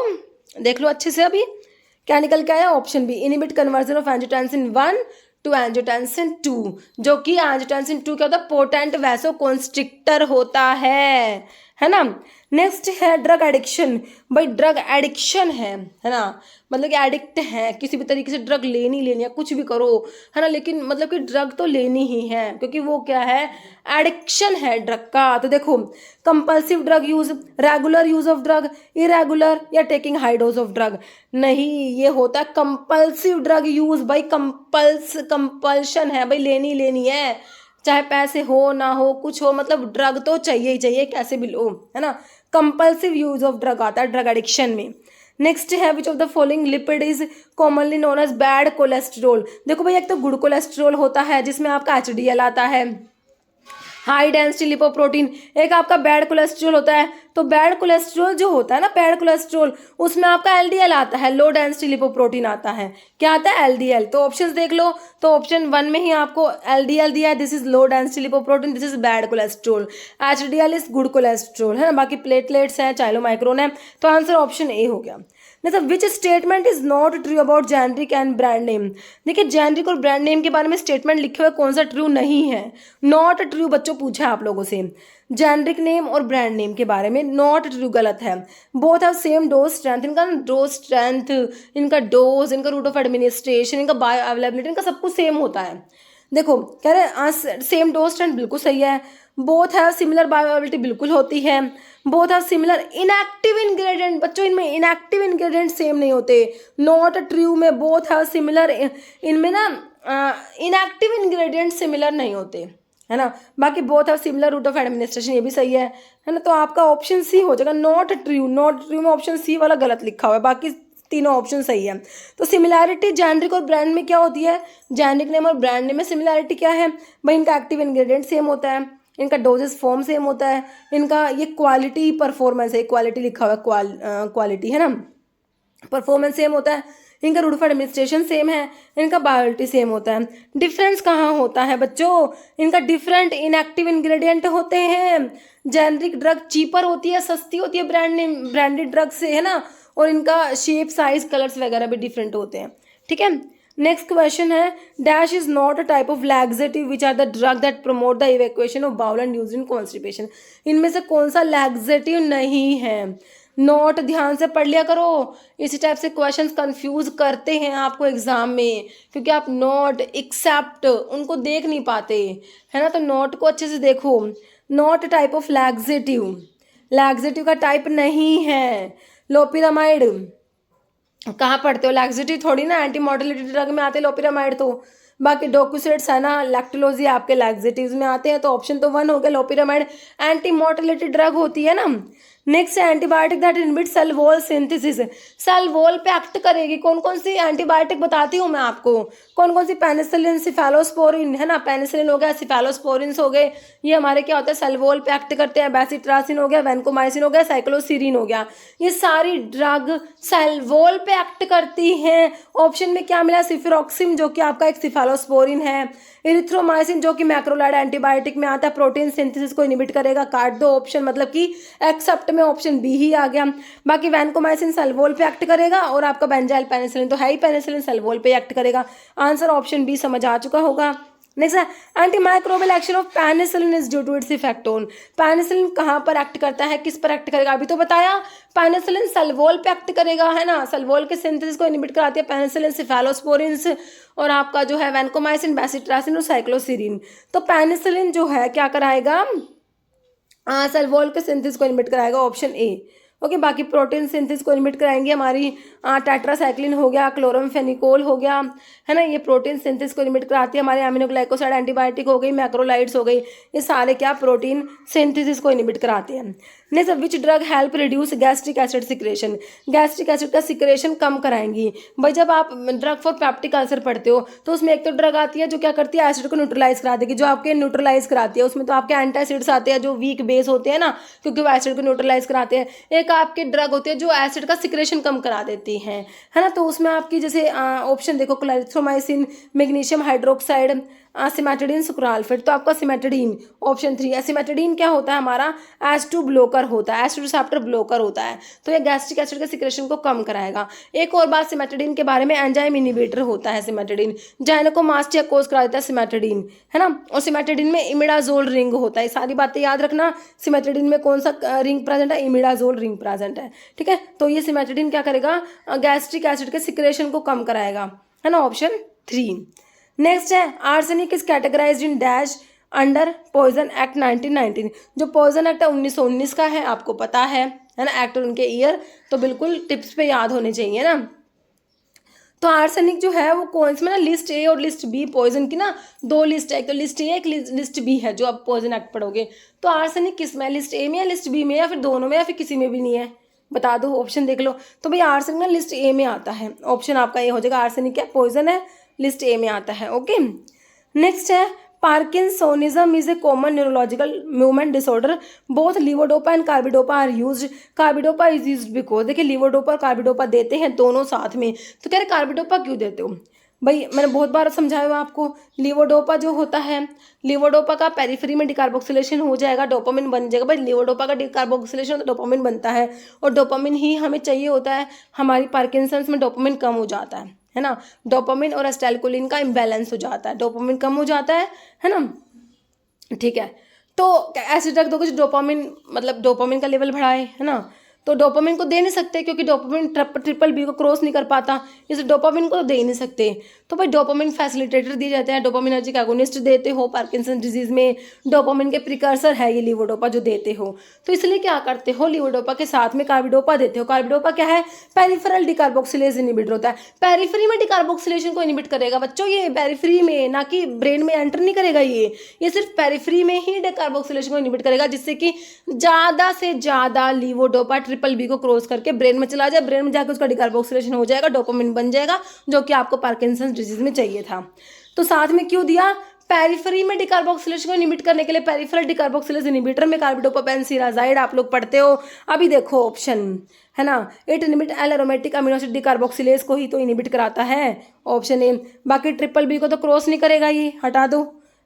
देख लो अच्छे से अभी, क्या निकल के आया, option B, inhibit conversion of angiotensin 1 to angiotensin 2, जो कि एंजियोटेंसिन 2 क्या होता है, पोटेंट वैसोकॉन्स्ट्रिक्टर होता है ना। नेक्स्ट है ड्रग एडिक्शन। भाई ड्रग एडिक्शन है ना, मतलब कि एडिक्ट है, किसी भी तरीके से ड्रग लेनी है, कुछ भी करो, है ना, लेकिन मतलब कि ड्रग तो लेनी ही है, क्योंकि वो क्या है, एडिक्शन है ड्रग का। तो देखो, compulsive drug use, regular use of drug, irregular, या taking high dose of drug. नहीं, ये होता है कंपल्सिव ड्रग यूज। भाई कंपल्शन है, भाई लेनी है, चाहे पैसे हो ना हो, कुछ हो, मतलब ड्रग तो चाहिए ही चाहिए, कैसे भी लो, है ना। कंपल्सिव यूज ऑफ ड्रग आता है ड्रग एडिक्शन में। नेक्स्ट है which of the following lipid is commonly known as bad cholesterol. देखो भाई, एक तो गुड कोलेस्ट्रोल होता है जिसमें आपका HDL आता है, हाई डेंसिटी लिपोप्रोटीन। एक आपका बैड कोलेस्ट्रॉल होता है, तो बैड कोलेस्ट्रॉल जो होता है ना, बैड कोलेस्ट्रॉल, उसमें आपका LDL आता है, लो डेंसिटी लिपोप्रोटीन आता है। क्या आता है, LDL। तो ऑप्शंस देख लो, तो ऑप्शन 1 में ही आपको LDL दिया है, this is low density lipoprotein, this is bad cholesterol. HDL is good cholesterol, है ना, बाकी प्लेटलेट्स हैं, चाइलोमाइक्रोन है। तो आंसर ऑप्शन ए हो गया। मतलब which statement is not true about generic and brand name. देखिए, जेनरिक और ब्रांड नेम के बारे में स्टेटमेंट लिखे हुए कौन सा ट्रू नहीं है, नॉट ट्रू बच्चों पूछा आप लोगों से। जेनरिक नेम और ब्रांड नेम के बारे में नॉट ट्रू गलत है। Both have same dose strength, इनका डोज स्ट्रेंथ, इनका डोज, इनका रूट ऑफ एडमिनिस्ट्रेशन, इनका बायो अवेलेबिलिटी, इनका सब कुछ सेम होता है। देखो कह रहे सेम डोज स्ट्रेंथ, बिल्कुल सही है। बोथ हैव सिमिलर बायोअवेलेबिलिटी, बिल्कुल होती है। Both have similar inactive ingredient, बच्चों इनमें इनएक्टिव इंग्रेडिएंट सेम नहीं होते, नॉट ट्रू में बोथ हैव सिमिलर, इनमें ना इनएक्टिव इंग्रेडिएंट सिमिलर नहीं होते, है ना। बाकी both have similar route of administration, ये भी सही है ना। तो आपका ऑप्शन सी हो जाएगा, नॉट ट्रू में ऑप्शन सी वाला गलत लिखा हुआ है, बाकी तीनों ऑप्शन सही है। तो सिमिलैरिटी जेनरिक और ब्रांड में क्या होती है, जेनरिक नेम और ब्रांड नेम में सिमिलैरिटी क्या है भाई, इनका एक्टिव इंग्रेडिएंट सेम होता है, इनका डोजेस फॉर्म सेम होता है, इनका ये क्वालिटी परफॉर्मेंस है, क्वालिटी लिखा हुआ है, क्वालिटी है ना, परफॉर्मेंस सेम होता है, इनका रूट ऑफ एडमिनिस्ट्रेशन सेम है, इनका बायोलिटी सेम होता है। डिफरेंस कहाँ होता है बच्चों, इनका डिफरेंट इनएक्टिव इंग्रेडिएंट होते हैं। जेनरिक ड्रग चीपर होती है, सस्ती होती है ब्रांडेड ड्रग से, है ना, और इनका शेप, साइज, कलर्स वगैरह भी डिफरेंट होते हैं, ठीक है। नेक्स्ट क्वेश्चन है, dash is not a type of laxative which are the drug that promote the evacuation of bowel and used in constipation. इनमें से कौन सा लैक्सेटिव नहीं है, नोट ध्यान से पढ़ लिया करो, इसी टाइप से क्वेश्चंस कंफ्यूज करते हैं आपको एग्जाम में, क्योंकि आप नोट एक्सेप्ट उनको देख नहीं पाते, है ना। तो नोट को अच्छे से देखो, not type of laxative, laxative का टाइप नहीं है। लोपिरामाइड कहाँ पढ़ते हो, लैक्सेटिव थोड़ी ना, एंटी मोटिलिटी ड्रग में आते हैं लोपिरामाइड तो। बाकी डोक्यूसेट्स है ना, लैक्टोलोजी आपके लैक्सेटिव्स में आते हैं, तो ऑप्शन तो 1 हो गया, लोपिरामाइड एंटी मोटिलिटी ड्रग होती है ना। नेक्स्ट है antibiotic that inhibit cell wall synthesis, cell wall पे एक्ट करेगी। कौन कौन सी एंटीबायोटिक बताती हूँ मैं आपको, कौन कौन सी, पेनिसिलिन, सिफेलोस्पोरिन, है ना, पेनिसिलिन हो गया, सिफेलोस्पोरिन हो गए, ये हमारे क्या होता है सेल वॉल पे एक्ट करते हैं। बेसिट्रासिन हो गया, वैनकोमाइसिन हो गया, साइक्लोसीरिन हो गया, ये सारी ड्रग सेल वॉल पे एक्ट करती हैं। ऑप्शन में क्या मिला, सिफेरोक्सिम जो कि आपका एक सिफेलोस्पोरिन है, इरिथ्रोमाइसिन जो कि मैक्रोलाइड एंटीबायोटिक में आता है, प्रोटीन सिंथेसिस को इनहिबिट करेगा। काट दो ऑप्शन, मतलब कि एक्सेप्ट में ऑप्शन बी ही आ गया। बाकी वैनकोमाइसिन सेल वॉल पे एक्ट करेगा और आपका बेंजाइल पेनिसिलिन तो है ही, पेनिसिलिन सेल वॉल पे एक्ट करेगा। आंसर ऑप्शन बी समझ आ चुका होगा। नेक्स्ट है antimicrobial action of penicillin is due to its effect on, penicillin कहाँ पर एक्ट करता है, किस पर एक्ट करेगा, अभी तो बताया पेनिसिलिन सेल वॉल पे एक्ट करेगा, है ना, सेल वॉल के सिंथेसिस को इनहिबिट कराती है पेनिसिलिन, सिफेलोस्पोरिन्स और आपका जो है वैनकोमाइसिन, बेसिट्रासिन और साइक्लोसीरिन। तो पेनिसिलिन जो है क्या कराएगा, सेल वॉल के सिंथेसिस को इनहिबिट कराएगा, ऑप्शन ए। ओके, बाकी प्रोटीन सिंथेसिस को इनहिबिट कराएंगे हमारी टेट्रासाइक्लिन हो गया, क्लोरमफेनिकोल हो गया, है ना, ये प्रोटीन सिंथेसिस को इनहिबिट कराती है। हमारे एमिनोग्लाइकोसाइड एंटीबायोटिक हो गई, मैक्रोलाइड्स हो गई, ये सारे क्या प्रोटीन सिंथेसिस को इनहिबिट कराते हैं। Next, which drug help reduce gastric acid secretion, gastric acid का सिक्रेशन कम कराएंगी। भाई जब आप ड्रग फॉर पेप्टिक अल्सर पढ़ते हो तो उसमें एक तो ड्रग आती है जो क्या करती है, एसिड को न्यूट्रलाइज करा देगी, जो आपके न्यूट्रलाइज कराती है। उसमें तो आपके एंटासिड्स आते हैं जो वीक बेस होते हैं ना, क्योंकि वो एसिड को न्यूट्रलाइज कराते हैं। एक आपके ड्रग होती है जो एसिड का सिक्रेशन कम करा देती हैं, है ना, तो उसमें आपकी जैसे ऑप्शन देखो, क्लैरिथ्रोमाइसिन, मैग्नीशियम हाइड्रोक्साइड, सिमेटाडीन, सुक्राल्फेट। तो आपका सिमेटाडीन ऑप्शन 3 है। सिमेटाडीन क्या होता है हमारा, H2 ब्लोकर होता है, H2 रिसेप्टर ब्लोकर होता है, तो ये गैस्ट्रिक एसिड के सिक्रेशन को कम कराएगा। एक और बात सिमेटाडीन के बारे में, एंजाइम इनिबिटर होता है सिमेटाडीन, जाइनेकोमास्टिया कोज करा देता है सिमेटाडीन, है ना, और सिमेटाडीन में इमिडाजोल रिंग होता है। सारी बातें याद रखना, सिमेटाडीन में कौन सा रिंग प्रेजेंट है, इमिडाजोल रिंग प्रेजेंट है, ठीक है। तो ये सिमेटाडीन क्या करेगा, गैस्ट्रिक एसिड के सिक्रेशन को कम कराएगा, है ना, ऑप्शन 3। नेक्स्ट है arsenic is categorised in dash under poison act 1919, जो पॉइजन एक्ट 1919 का है, आपको पता है ना, एक्ट और उनके ईयर तो बिल्कुल टिप्स पे याद होने चाहिए ना। तो आर्सेनिक जो है वो कौन सी में ना, लिस्ट ए और लिस्ट बी पॉइजन की ना, दो लिस्ट है, एक तो लिस्ट ए एक लिस्ट बी है जो आप पॉइजन एक्ट पढ़ोगे। तो आर्सेनिक किस में है, लिस्ट ए में या लिस्ट बी में, या फिर दोनों में, या फिर किसी में भी नहीं है, बता दो, ऑप्शन देख लो। तो भाई आर्सेनिक ना लिस्ट ए में आता है, ऑप्शन आपका ये हो जाएगा, आर्सेनिक क्या पॉइजन है, लिस्ट ए में आता है। ओके, नेक्स्ट है parkinsonism is a common neurological movement disorder, both levodopa and carbidopa are used, carbidopa is used because, देखिए लीवोडोपा और कार्बिडोपा देते हैं दोनों साथ में, तो कह रहे कार्बिडोपा क्यों देते हो भाई, मैंने बहुत बार समझाया हुआ आपको, लीवोडोपा जो होता है, लीवोडोपा का पेरिफेरी में डिकार्बोक्सिलेशन हो जाएगा, डोपामिन बन जाएगा। भाई लीवोडोपा का डिकार्बोक्सिलेशन तो डोपामिन बनता है, और डोपामिन ही हमें चाहिए होता है, हमारी पार्किंसंस में डोपामिन कम हो जाता है ना, डोपामिन और एसिटाइलकोलिन का इम्बैलेंस हो जाता है, डोपामिन कम हो जाता है ना, ठीक है। तो ऐसे ड्रग दोगे जो डोपामिन, मतलब डोपामिन का लेवल बढ़ाए, है ना, तो डोपामिन को दे नहीं सकते क्योंकि डोपामिन ट्रिपल बी को क्रॉस नहीं कर पाता, इसलिए डोपामिन को तो दे ही नहीं सकते। तो भाई डोपामिन फैसिलिटेटर दिए जाते हैं, डोपामिनर्जिक एगोनिस्ट देते हो पार्किंसन डिजीज में, डोपामिन के प्रिकर्सर है ये लीवोडोपा जो देते हो, तो इसलिए क्या करते हो, लीवोडोपा के साथ में कार्बिडोपा देते हो। कार्बिडोपा क्या है, पेरिफेरल डिकार्बोक्सिलेज इनिबिटर होता है, पेरिफेरी में डिकार्बोक्सिलेशन को इनिबिट करेगा बच्चों, ये पेरिफेरी में, ना कि ब्रेन में एंटर नहीं करेगा, ये सिर्फ पेरिफेरी में ही डिकार्बोक्सिलेशन को इनिबिट करेगा, जिससे कि ज़्यादा से ज़्यादा लीवोडोपा ट्रिपल बी को क्रॉस करके ब्रेन में चला जाए, ब्रेन में जाकर उसका डिकार्बोक्सिलेशन हो जाएगा, डोपामिन बन जाएगा, जो कि आपको पार्किंसन डिजीज में चाहिए था। तो साथ में क्यों दिया, पेरिफेरी में डिकार्बोक्सिलेशन को इनिबिट करने के लिए, पेरिफेरल डिकार्बोक्सिलेज इनिबिटर में कार्बिडोपा पेनसिराजाइड आप लोग पढ़ते हो। अभी देखो ऑप्शन, है ना, it inhibit L aromatic amino acid decarboxylase को ही तो इनिबिट कराता है, ऑप्शन ए। बाकी ट्रिपल बी को तो क्रॉस नहीं करेगा, ये हटा दो,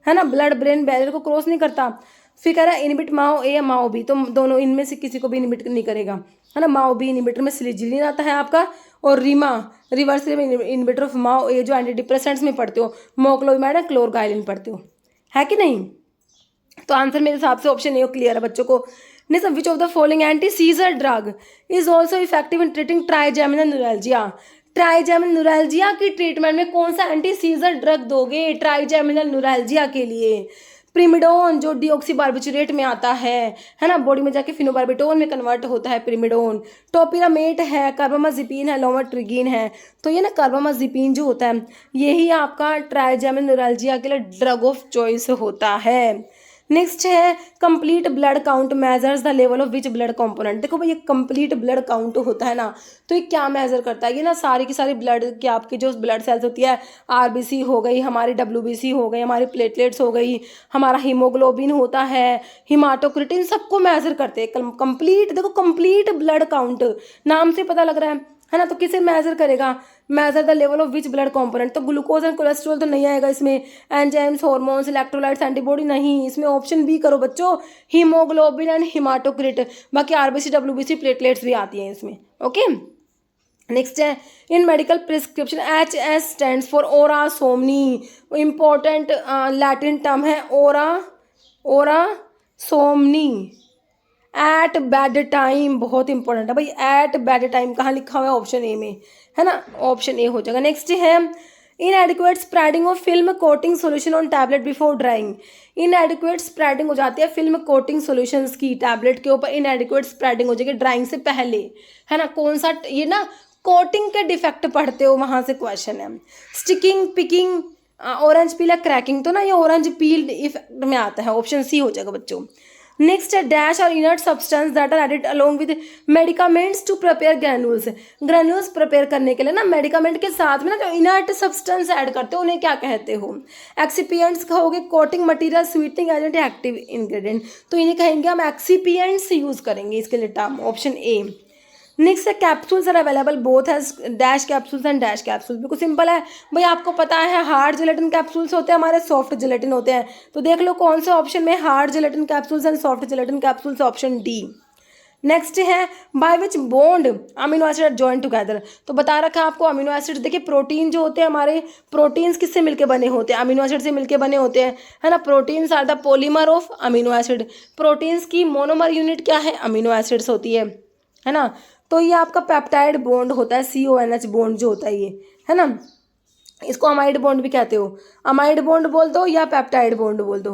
है ना, ब्लड ब्रेन बैरियर को क्रॉस नहीं करता। फिर कह रहा है इनिबिट माओ ए या माओ बी, तो दोनों इनमें से किसी को भी इनिबिट नहीं करेगा, है ना। माओ बी इनिबिटर में सिलिजिलिन आता है आपका, और रीमा रिवर्स इनिबिटर ऑफ माओ ए जो एंटी डिप्रेसेंट्स में पढ़ते हो, मोक्लोविमैड क्लोरगाइलिन पढ़ते हो, है कि नहीं। तो आंसर मेरे हिसाब से ऑप्शन ए क्लियर है बच्चों को। Next, which of the following anti scissor drug is also effective in treating trigeminal neuralgia, trigeminal neuralgia की ट्रीटमेंट में कौन सा एंटी सीजर ड्रग दोगे ट्राइजेमिनल न्यूरैल्जिया के लिए, प्रिमिडोन जो डीऑक्सीबार्बिचुरेट में आता है ना, बॉडी में जाके फिनोबार्बिटोन में कन्वर्ट होता है प्रिमिडोन, टोपिरामेट है, कार्बामाजिपिन है, लोमोट्रिगिन है। तो ये ना कार्बामाजिपिन जो होता है यही आपका ट्राइजेमिनल न्यूरैल्जिया के लिए ड्रग ऑफ चॉइस होता है। नेक्स्ट है complete blood count measures the level of which blood component. देखो भाई ये कंप्लीट ब्लड काउंट होता है ना, तो ये क्या मेजर करता है, ये ना सारी की सारी ब्लड की आपकी जो ब्लड सेल्स होती है, आरबीसी हो गई, हमारी डब्ल्यूबीसी हो गई, हमारी प्लेटलेट्स हो गई, हमारा हीमोग्लोबिन होता है, हिमाटोक्रिटिन, सबको मेजर करते हैं। कंप्लीट, देखो कंप्लीट ब्लड काउंट नाम से पता लग रहा है ना, तो किसे मेजर करेगा, measure the level of which blood component, तो ग्लूकोज एंड कोलेस्ट्रॉल तो नहीं आएगा इसमें, एंजाइम्स, हार्मोन्स, इलेक्ट्रोलाइट्स, एंटीबॉडी नहीं, इसमें ऑप्शन बी करो बच्चों, हीमोग्लोबिन एंड हिमाटोक्रिट। बाकी आरबीसी, डब्ल्यूबीसी, प्लेटलेट्स भी आती हैं इसमें। ओके, नेक्स्ट है in medical prescription HS stand for ओरा सोमनी, इंपॉर्टेंट लैटिन टर्म है ओरा सोमनी। एट बेड टाइम बहुत इंपॉर्टेंट है भाई, एट बेड टाइम कहाँ लिखा हुआ है, ऑप्शन ए में है ना, ऑप्शन ए हो जाएगा। नेक्स्ट है इनएडिक्वेट spreading of film coating solution on tablet before drawing. इनएडिक्वेट spreading हो जाती है फिल्म कोटिंग सॉल्यूशंस की, टैबलेट के ऊपर इनएडिक्वेट स्प्रेडिंग हो जाएगी ड्राइंग से पहले, है ना। कौन सा, ये ना कोटिंग के डिफेक्ट पढ़ते हो वहां से क्वेश्चन है। Sticking, picking, orange peel, cracking, तो ना ये ऑरेंज पील इफेक्ट में आता है, ऑप्शन सी हो जाएगा बच्चों। नेक्स्ट है dash are inert substance that are added along with medicaments to prepare granules. Granules prepare करने के लिए ना मेडिकामेंट के साथ में ना जो इनर्ट सब्सटेंस ऐड करते हो उन्हें क्या कहते हो। एक्सीपियंट्स कहोगे, coating material, sweetening agent, active ingredient, तो इन्हें कहेंगे हम एक्सीपियंट्स यूज करेंगे इसके लिए टर्म, ऑप्शन ए। नेक्स्ट है capsules are available both as dash capsules and dash capsules. बिल्कुल सिंपल है भाई, आपको पता है हार्ड जिलेटिन कैप्सूल्स होते हैं, हमारे सॉफ्ट जिलेटिन होते हैं, तो देख लो कौन से ऑप्शन में hard gelatin capsules and soft gelatin capsules, option D. Next है by which bond amino acid join together, तो बता रखा है आपको अमीनो एसिड। देखिए प्रोटीन जो होते हैं हमारे, प्रोटीन्स किससे मिलके बने होते हैं, अमीनो एसिड से मिलके बने होते हैं, है ना। Proteins are the polymer of amino acid, proteins की मोनोमर यूनिट क्या है, अमीनो एसिड्स होती है ना। तो ये आपका पेप्टाइड बॉन्ड होता है, CONH बॉन्ड जो होता है ये, है ना। इसको अमाइड बॉन्ड भी कहते हो, अमाइड बॉन्ड बोल दो या पेप्टाइड बॉन्ड बोल दो,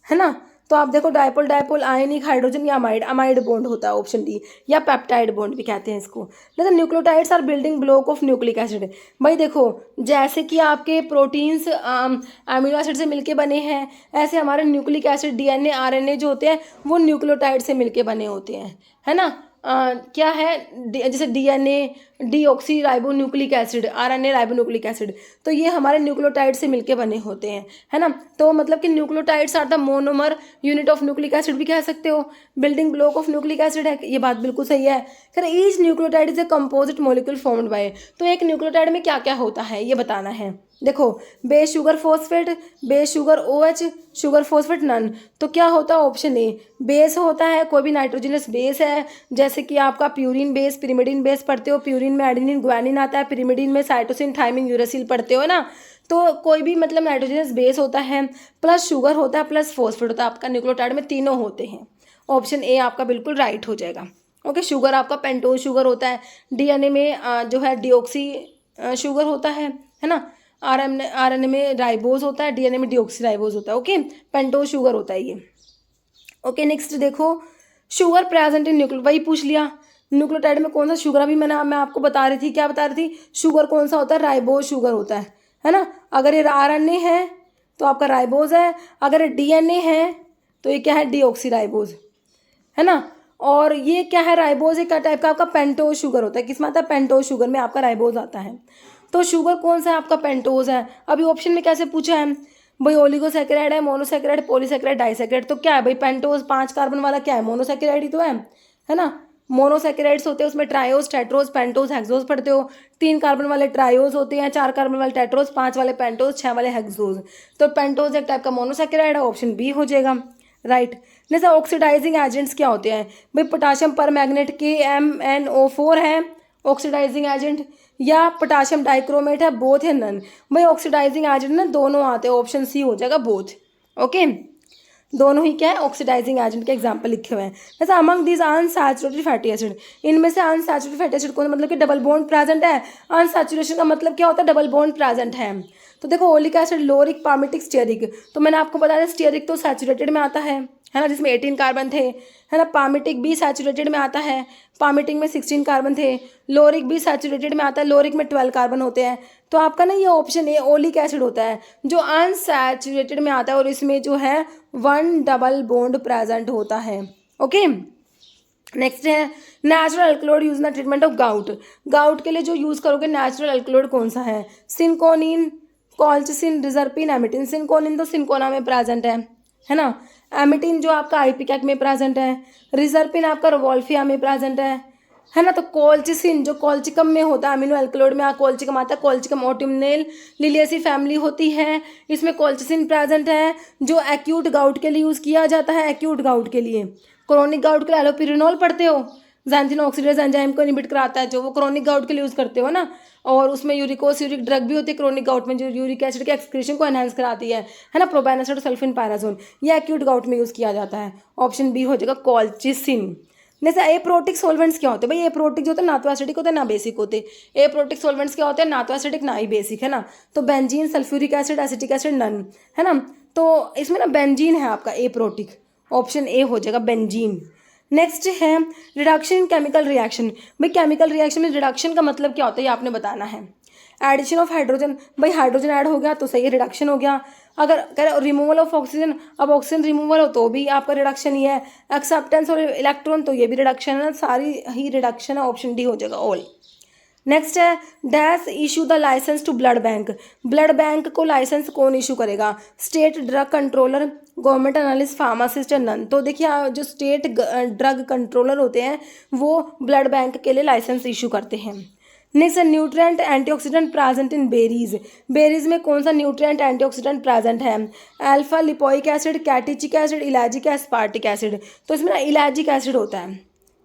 है ना। तो आप देखो डायपोल डायपोल आयनिक हाइड्रोजन या अमाइड बॉन्ड होता है, ऑप्शन डी, या पेप्टाइड बॉन्ड भी कहते हैं इसको। लेकिन nucleotides are building block of nucleic acid. भाई देखो जैसे कि आपके प्रोटीन्स अमीनो एसिड से मिलके बने हैं, ऐसे हमारे न्यूक्लिक एसिड DNA RNA जो होते हैं वो न्यूक्लियोटाइड से मिलके बने होते हैं, है ना। क्या है, जैसे DNA deoxy ribo nucleic acid, RNA ribo nucleic acid, तो ये हमारे न्यूक्लियोटाइड से मिलके बने होते हैं, है ना। तो मतलब कि nucleotides are the monomer unit of nucleic acid भी कह सकते हो, building block of nucleic acid है, ये बात बिल्कुल सही है। फिर each nucleotide is a composite molecule formed by, तो एक न्यूक्लियोटाइड में क्या क्या होता है ये बताना है। देखो base sugar phosphate, base sugar OH, sugar phosphate none, तो क्या होता है, ऑप्शन ए बेस होता है, कोई भी नाइट्रोजनस बेस है, जैसे कि आपका प्यूरिन बेस, पिरिमिडिन बेस पढ़ते हो, प्यूरिन में एडेनिन ग्वानिन आता है, पिरिमिडिन में साइटोसिन थाइमिन यूरेसिल पढ़ते हो ना। तो कोई भी मतलब नाइट्रोजनस बेस होता है, प्लस शुगर होता है, प्लस फॉस्फेट होता है, आपका न्यूक्लियोटाइड में तीनों होते हैं, ऑप्शन ए आपका बिल्कुल राइट हो जाएगा। ओके, शुगर आपका पेंटोज शुगर होता है, DNA में जो है डीऑक्सी शुगर होता है ना, RNA में राइबोज होता है, DNA में डीऑक्सी राइबोज होता है। ओके, पेंटोज शुगर होता है ये। ओके, नेक्स्ट देखो शुगर प्रेजेंट इन न्यूक्लियो, वही पूछ लिया न्यूक्लियोटाइड में कौन सा शुगर, अभी मैं आपको बता रही थी, क्या बता रही थी, शुगर कौन सा होता है, राइबोज शुगर होता है ना। अगर ये RNA है तो आपका राइबोज है, अगर ये DNA है तो ये क्या है, डीऑक्सी राइबोज, है ना। और ये क्या है, राइबोज एक टाइप का आपका पेंटोज शुगर होता है, किसमें आता है, पेंटोज शुगर में आपका राइबोज आता है। तो शुगर कौन सा है, आपका पेंटोज है। अभी ऑप्शन में कैसे पूछा है भाई, ओलिगोसैकेराइड है, मोनोसैकेराइड, पॉलीसैकेराइड, डाइसैकेराइड, तो क्या है भाई, पेंटोज 5 कार्बन वाला क्या है, मोनोसैकेराइड ही तो है ना। मोनोसैकेराइड्स होते हैं उसमें ट्रायोज, टेट्रोज, पेंटोज, हेक्सोज पढ़ते हो। 3 कार्बन वाले ट्रायोज होते हैं, 4 कार्बन वाले टेट्रोज, 5 वाले पेंटोज, 6 वाले हेक्सोज, तो पेंटोज एक टाइप का मोनोसैकेराइड है, ऑप्शन बी हो जाएगा राइट। जैसे ऑक्सीडाइजिंग एजेंट्स क्या होते हैं भाई, पोटाशियम पर मैग्नेट KMnO4 है ऑक्सीडाइजिंग एजेंट, या पोटाशियम डाइक्रोमेट है, बोथ है नन। भाई ऑक्सीडाइजिंग एजेंट ना दोनों आते हैं, ऑप्शन सी हो जाएगा बोथ। ओके, दोनों ही क्या है, ऑक्सीडाइजिंग एजेंट के एग्जांपल लिखे हुए हैं। जैसे among this unsaturated fatty acid, इनमें से अनसैचुरेटेड फैटी एसिड कौन, मतलब कि डबल बॉन्ड प्रेजेंट है। अनसैचुरेशन का मतलब क्या होता है, डबल बॉन्ड प्रेजेंट है। तो देखो oleic acid, Lorik, palmitic, stearic. तो मैंने आपको बताया स्टीयरिक तो सैचुरेटेड में आता है ना, जिसमें 18 कार्बन थे, है ना। पामिटिक भी सैचुरेटेड में आता है, पामिटिक में 16 कार्बन थे। लोरिक भी सैचुरेटेड में आता है, लोरिक में 12 कार्बन होते हैं। तो आपका ना ये ऑप्शन ए ओलिक एसिड होता है जो अनसैचुरेटेड में आता है और इसमें जो है 1 डबल बॉन्ड प्रेजेंट होता है। ओके, नेक्स्ट है natural alkaloid use in the treatment of gout. Gout के लिए जो यूज करोगे नेचुरल अल्कलॉइड कौन सा है? सिंकोनिन, कॉल्चिसिन, रिजर्पिन, एमिटिन। सिंकोनिन तो सिंकोना में प्रेजेंट है ना। एमिटिन जो आपका आइपिकैक में प्रेजेंट है। रिजर्पिन आपका रोवोल्फिया में प्रेजेंट है ना। तो कॉल्चिसिन जो कॉल्चिकम में होता है, अमीनो अल्कलॉइड में कॉल्चिकम आता है, कॉल्चिकम ऑटोमनेल लिलियेसी फैमिली होती है, इसमें कॉल्चिसिन प्रेजेंट है जो एक्यूट गाउट के लिए यूज़ किया जाता है। एक्यूट गाउट के लिए, क्रोनिक गाउट के लिए एलोपिरिनोल पढ़ते हो, ज़ैंथिन ऑक्सीडेज एंजाइम को इनहिबिट कराता है, जो वो क्रोनिक गाउट के लिए यूज़ करते हो ना। और उसमें यूरिक ड्रग भी होती है क्रोनिक गाउट में, जो यूरिक एसिड के एक्सक्रीशन को एनहांस कराती है ना, प्रोपेनोसोड, सल्फिनपायराजोल। ये एक्यूट गाउट में यूज़ किया जाता है। ऑप्शन बी हो जाएगा कॉल्चिसिन। जैसे एप्रोटिक सॉल्वेंट्स क्या होते हैं भाई? एप्रोटिक जो होते हैं ना तो एसिडिक होते हैं ना बेसिक होते। एप्रोटिक सॉल्वेंट्स क्या होते हैं? ना तो एसिडिक ना ही बेसिक, है ना। तो benzene, sulphuric acid, acetic acid, none, है ना। तो इसमें ना बेंजीन है आपका एप्रोटिक, ऑप्शन ए हो जाएगा बेंजीन। नेक्स्ट है रिडक्शन इन केमिकल रिएक्शन। भाई केमिकल रिएक्शन में रिडक्शन का मतलब क्या होता है ये आपने बताना है। एडिशन ऑफ हाइड्रोजन, भाई हाइड्रोजन ऐड हो गया तो सही है, रिडक्शन हो गया। अगर कह रहे रिमूवल ऑफ ऑक्सीजन, अब ऑक्सीजन रिमूवल हो तो भी आपका रिडक्शन ही है। एक्सेप्टेंस और इलेक्ट्रॉन तो ये भी रिडक्शन है, सारी ही रिडक्शन है, ऑप्शन डी हो जाएगा ऑल। नेक्स्ट है dash issue the licence to blood bank. Blood bank को लाइसेंस कौन इशू करेगा? State drug controller, government analyst, pharmacist या नन। तो देखिए जो स्टेट ड्रग कंट्रोलर होते हैं वो ब्लड बैंक के लिए लाइसेंस इशू करते हैं। नेक्स्ट है nutrient antioxidant present in berries. Berries में कौन सा न्यूट्रिएंट एंटीऑक्सीडेंट प्रेजेंट है? Alpha lipoic acid, catechic acid, ellagic, aspartic acid. तो इसमें ना इलाजिक एसिड होता है,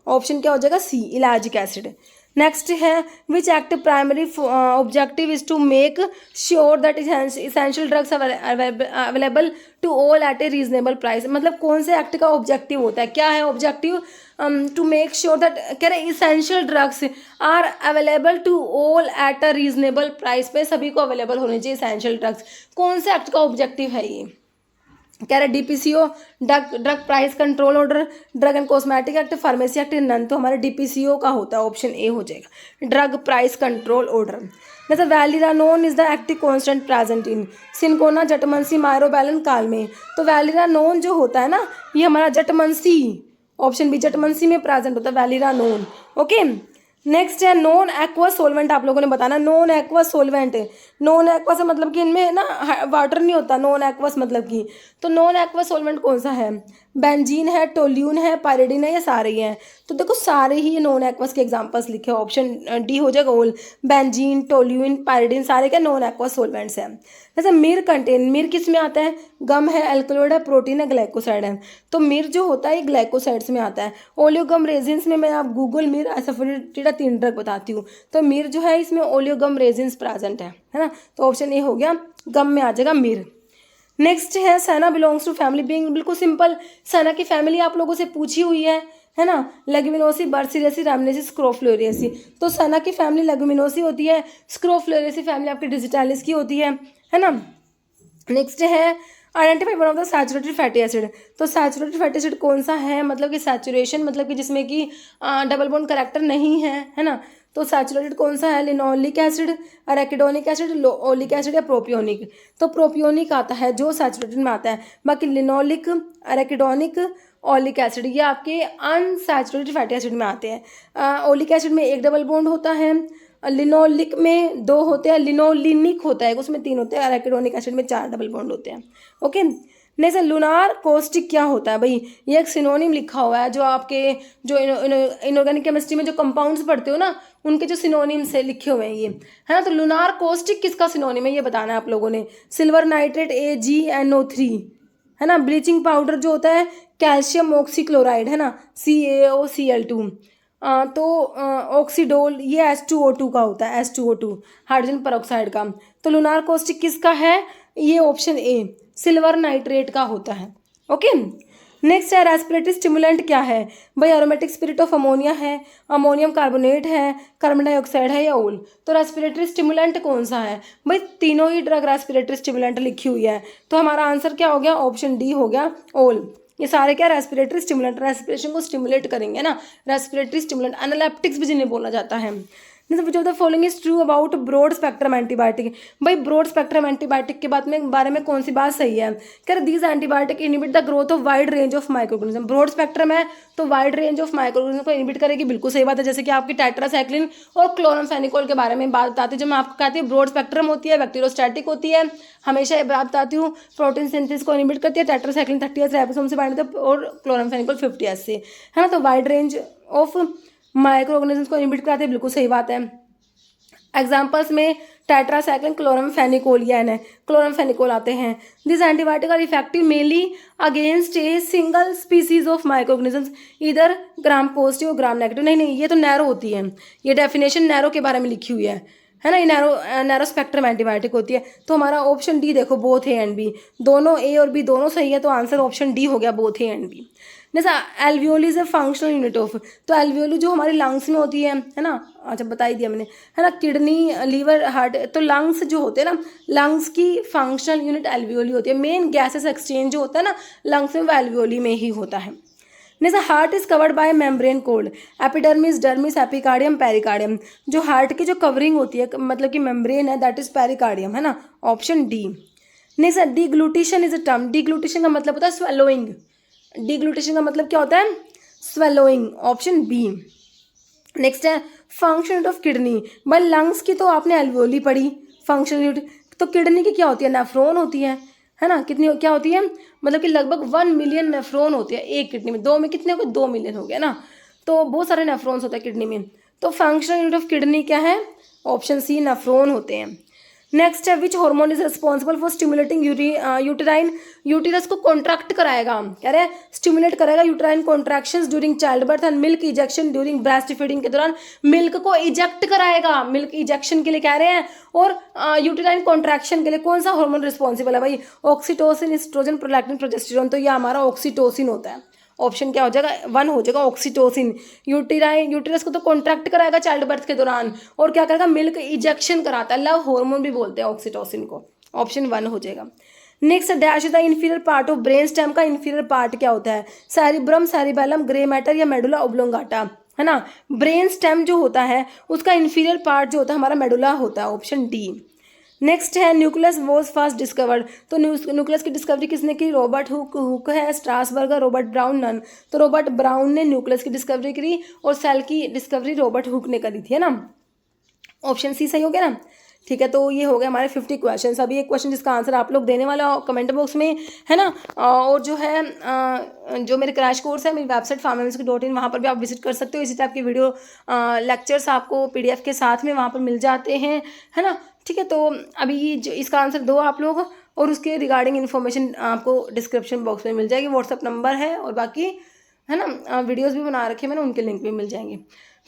ऑप्शन क्या हो जाएगा? सी, इलाजिक एसिड। नेक्स्ट है which act primary objective is to make sure that essential drugs available to all at a reasonable price. मतलब कौन से एक्ट का ऑब्जेक्टिव होता है? क्या है objective? To make sure that कह रहे essential drugs are available to all at a reasonable price, पे सभी को अवेलेबल होने चाहिए इसेंशियल ड्रग्स। कौन से एक्ट का ऑब्जेक्टिव है ये? कह रहे DPCO, drug price control order, drug and cosmetic act, pharmacy act, none. तो हमारा डीपीसीओ का होता है, ऑप्शन ए हो जाएगा, ड्रग प्राइस कंट्रोल ऑर्डर। जैसे valeranone is the active constant present in cinchona, jatamansi, myrobalan, कालमे। तो वैलिरानोन जो होता है ना ये हमारा जटमंसी, ऑप्शन बी जटमंसी में प्रेजेंट होता है वैलिरानोन। ओके, नेक्स्ट है नॉन एक्वा सोलवेंट। आप लोगों ने बताना non aqua solvent. Non aqua से मतलब कि इनमें ना वाटर नहीं होता, नॉन एक्वस मतलब कि। तो नॉन एक्वा सोलवेंट कौन सा है? बेंजीन है, टोल्यून है, पायरिडीन है, या सारे ही हैं? तो देखो सारे ही नॉन एक्वस के एग्जांपल्स लिखे, ऑप्शन डी हो जाएगा ऑल। बेंजीन, टोल्यून, पायरिडीन सारे क्या नॉन एक्वस सोलवेंट्स हैं। जैसे मिर कंटेन, मिर किस में आता है? गम है, अल्कलॉइड है, प्रोटीन है, ग्लाइकोसाइड है। तो मिर जो होता है ये ग्लाइकोसाइड्स में आता है। ओलियोगम रेजिन्स में मैं आप गूगल मिर एसोफेटिडा 3 ड्रग बताती हूँ। तो मिर जो है इसमें ओलियोगम रेजिन्स प्रेजेंट है ना। तो ऑप्शन ए हो गया, गम में आ जाएगा मिर। नेक्स्ट है सैना बिलोंग्स टू फैमिली बीइंग। बिल्कुल सिंपल, सैना की फैमिली आप लोगों से पूछी हुई है ना। लेगुमिनोसी, बर्सिलिएसी, रामनेसी, स्क्रोफ्लोरिएसी। तो सैना की फैमिली लेगुमिनोसी होती है, स्क्रोफ्लोरिएसी फैमिली आपकी डिजिटालिस की होती है ना। नेक्स्ट है identify one of the saturated fatty acid. तो सैचुरेटेड फैटी एसिड कौन सा है? मतलब कि सैचुरेशन मतलब कि जिसमें कि डबल बॉन्ड करेक्टर नहीं है ना। तो सैचुरेटेड कौन सा है? Linoleic acid, arachidonic acid, oleic acid या प्रोपियोनिक। तो प्रोपियोनिक आता है जो सैचुरेटेड में आता है। बाकी लिनोलिक, अरेकिडोनिक, ओलिक एसिड ये आपके अनसैचुरेटेड फैटी एसिड में आते हैं। ओलिक एसिड में 1 डबल बॉन्ड होता है, लिनोलिक में 2 होते हैं, लिनोलिनिक होता है उसमें 3 होते हैं, अरेकिडोनिक एसिड में 4 डबल बॉन्ड होते हैं। ओके, नेक्स्ट लुनार कॉस्टिक क्या होता है भाई? ये एक सिनोनिम लिखा हुआ है, जो आपके जो इनऑर्गेनिक केमिस्ट्री में जो कंपाउंड्स पढ़ते हो ना उनके जो सिनोनिम से लिखे हुए हैं ये, है ना। तो लुनार कॉस्टिक किसका सिनोनिम है ये बताना है आप लोगों ने। सिल्वर नाइट्रेट AgNO3, है ना। ब्लीचिंग पाउडर जो होता है कैल्शियम ऑक्सीक्लोराइड, है ना, CaOCl2। तो ऑक्सीडोल ये H2O2 का होता है, H2O2 हाइड्रोजन परऑक्साइड का। तो लुनार कॉस्टिक किसका है? ये ऑप्शन ए सिल्वर नाइट्रेट का होता है। ओके, नेक्स्ट है रेस्पिरेटरी स्टिमुलेंट क्या है भाई, एरोमेटिक स्पिरिट ऑफ अमोनिया है, अमोनियम कार्बोनेट है, कार्बन डाइऑक्साइड है या ओल। तो रेस्पिरेटरी स्टिमुलेंट कौन सा है भाई, तीनों ही ड्रग रेस्पिरेटरी स्टिमुलेंट लिखी हुई है, तो हमारा आंसर क्या हो गया, ऑप्शन डी हो गया ओल। ये सारे क्या रेस्पिरेटरी स्टिमुलेंट, रेस्पिरेशन को स्टिमुलेट करेंगे ना, रेस्पिरेटरी स्टिमुलेंट, एनालेप्टिक्स भी जिन्हें बोला जाता है। Which of the following is true about broad spectrum antibiotic, भाई ब्रॉड स्पेक्ट्रम एंटीबायोटिक के बारे में कौन सी बात सही है, कह these antibiotic inhibit the growth of wide range of microorganism, broad spectrum है तो वाइड रेंज ऑफ माइक्रोऑर्गेनिज्म को इनिबिट करेगी, बिल्कुल सही बात है। जैसे कि आपकी टेट्रासाइक्लिन और क्लोरामफेनिकोल के बारे में बात बताती है, जो मैं आपको कहती हूँ ब्रॉड स्पेक्ट्रम होती है, बैक्टीरियोस्टैटिक होती है, हमेशा ये बात बताती हूँ, प्रोटीन सिंथेसिस को इनिबिट करती है, टेट्रासाइक्लिन 30 राइबोसोम से बाइंड होती है और क्लोरामफेनिकोल 50 से, है ना, तो वाइड रेंज ऑफ माइक्रोऑर्गेनिज्म को इनिबिट कराते हैं, बिल्कुल सही बात है। एग्जाम्पल्स में टेट्रासाइक्लिन, क्लोरामफेनिकोल या क्लोरामफेनिकोल आते हैं। This antibiotic are effective mainly against a single species of microorganisms, इधर ग्राम पॉजिटिव ग्राम नेगेटिव। नहीं, ये तो नैरो होती है, ये डेफिनेशन नैरो के बारे में लिखी हुई है ना, ये नैरो स्पेक्ट्रम एंटीबायोटिक होती है। तो हमारा ऑप्शन डी देखो, बोथ ए एंड बी, दोनों ए और बी दोनों सही है, तो आंसर ऑप्शन डी हो गया, बोथ ए एंड बी। जैसा alveoli is a functional unit of, तो एल्वियोली जो हमारी लंग्स में होती है ना, अच्छा बता ही दिया मैंने, है ना, किडनी लिवर हार्ट, तो लंग्स जो होते हैं ना, लंग्स की फंक्शनल यूनिट एल्वियोली होती है। मेन गैसेस एक्सचेंज जो होता है ना लंग्स में, वो एल्वियोली में ही होता है। जैसे heart is covered by membrane cold, epidermis, dermis, epicardium, pericardium, जो हार्ट की जो कवरिंग होती है मतलब कि मेम्ब्रेन है, दैट इज पेरिकार्डियम, है ना, option D. Next deglutition is a term, deglutition का मतलब होता है स्वेलोइंग, डिग्लूटेशन का मतलब क्या होता है, स्वेलोइंग, ऑप्शन बी। नेक्स्ट है फंक्शन यूनिट ऑफ किडनी, भाई लंग्स की तो आपने एल्वियोली पढ़ी, फंक्शन यूनिट, तो किडनी की क्या होती है, नेफ्रॉन होती है ना, कितनी क्या होती है, मतलब कि लगभग 1 मिलियन नेफ्रॉन होती है एक किडनी में, 2 में कितने हो गए, 2 मिलियन हो गया ना, तो बहुत सारे नेफ्रॉन्स होते हैं किडनी में। तो फंक्शनल यूनिट ऑफ किडनी क्या है, ऑप्शन सी, नेफ्रॉन होते हैं। नेक्स्ट है which hormone is responsible for stimulating uterine, uterus को कॉन्ट्रैक्ट कराएगा, कह रहे हैं स्टिमुलेट करेगा uterine contractions during child birth and milk ejection during breast feeding, के दौरान मिल्क को इजेक्ट कराएगा, मिल्क इजेक्शन के लिए कह रहे हैं, और यूटेराइन कॉन्ट्रैक्शन के लिए कौन सा हार्मोन रिस्पॉन्सिबल है भाई, ऑक्सीटोसिन, एस्ट्रोजन, प्रोलैक्टिन, प्रोजेस्टेरोन, तो ये हमारा ऑक्सीटोसिन होता है, ऑप्शन क्या हो जाएगा, 1 हो जाएगा, ऑक्सीटोसिन। यूटेरस को तो कॉन्ट्रैक्ट कराएगा चाइल्ड बर्थ के दौरान, और क्या करेगा, मिल्क इजेक्शन कराता है, लव हार्मोन भी बोलते हैं ऑक्सीटोसिन को, ऑप्शन 1 हो जाएगा। Next dash the inferior part of brain stem, का इंफीरियर पार्ट क्या होता है, सेरिब्रम, सेरिबेलम, ग्रे मैटर या मेडुला ओब्लोंगाटा, है ना, ब्रेन स्टेम जो होता है उसका इंफीरियर पार्ट जो होता है हमारा मेडुला होता है, ऑप्शन डी। नेक्स्ट है न्यूक्लियस वॉज फर्स्ट डिस्कवर्ड, तो न्यूक्लियस की डिस्कवरी किसने की, रॉबर्ट हुक है, स्ट्रासबर्गर, रॉबर्ट ब्राउन, नन, तो रॉबर्ट ब्राउन ने न्यूक्लियस की डिस्कवरी करी और सेल की डिस्कवरी रॉबर्ट हुक ने करी थी, है ना, ऑप्शन सी सही हो गया ना। ठीक है, तो ये हो गए हमारे 50 क्वेश्चन। अभी एक क्वेश्चन जिसका आंसर आप लोग देने वाला कमेंट बॉक्स में, है ना, और जो है जो मेरे क्रैश कोर्स है, मेरी वेबसाइट farmamsky.in, वहाँ पर भी आप विजिट कर सकते हो, इसी टाइप की वीडियो लेक्चर्स आपको PDF के साथ में वहाँ पर मिल जाते हैं, है ना। ठीक है, तो अभी जो इसका आंसर दो आप लोग, और उसके रिगार्डिंग इन्फॉर्मेशन आपको डिस्क्रिप्शन बॉक्स में मिल जाएगी, व्हाट्सअप नंबर है, और बाकी है ना वीडियोज़ भी बना रखे मैंने, उनके लिंक भी मिल जाएंगे।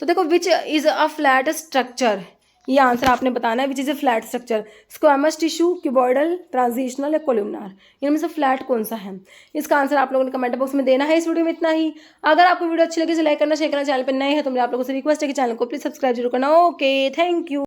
तो देखो which is a flat structure, ये आंसर आपने बताना है, which is a flat structure, squamous tissue, cuboidal, transitional या कोलुमनार, इनमें से फ्लैट कौन सा है, इसका आंसर आप लोगों ने कमेंट बॉक्स में देना है। इस वीडियो में इतना ही। अगर आपको वीडियो अच्छी लगी तो लाइक करना, शेयर करना, चैनल पर नए हैं तो मेरे आप लोगों से रिक्वेस्ट है कि चैनल को प्लीज सब्सक्राइब जरूर करना। Okay, thank you.